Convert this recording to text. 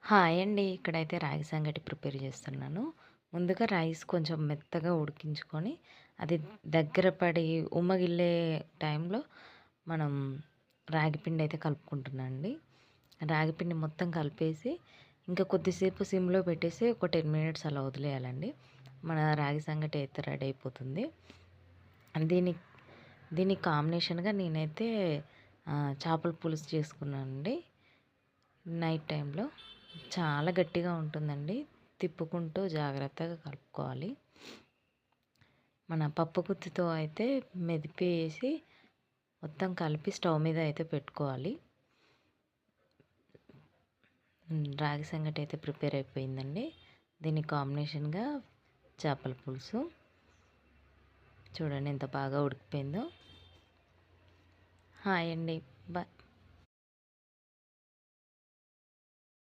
Hi అండి. ఇక్కడైతే రాగి సంగటి ప్రిపేర్ చేస్తున్నాను. ముందుగా రైస్ కొంచెం మెత్తగా ఉడికించుకొని, అది దగ్గర పడి ఉమ్మగిల్లే టైంలో మనం రాగిపిండి అయితే కలుపుకుంటున్నానండి. రాగిపిండి మొత్తం కలిపేసి, ఇంకా కొద్దిసేపు సిమ్‌లో పెట్టేసి ఒక 10 మినిట్స్ అలా వదిలేయాలండి. మన రాగి సంగటి అయితే రెడీ అయిపోతుంది. దీనికి దీనికి కాంబినేషన్‌గా నేనైతే చేపల పులుసు చేసుకున్నానండి నైట్ టైంలో. చాలా గట్టిగా ఉంటుందండి. తిప్పుకుంటూ జాగ్రత్తగా కలుపుకోవాలి. మన పప్పు గుత్తితో అయితే మెదిపేసి మొత్తం కలిపి స్టవ్ మీద అయితే పెట్టుకోవాలి. రాగి సంగటి అయితే ప్రిపేర్ అయిపోయిందండి. దీనికి కాంబినేషన్‌గా చేపల పులుసు. చూడండి ఎంత బాగా ఉడికిపోయిందో. హాయ్ అండి. బాయ్.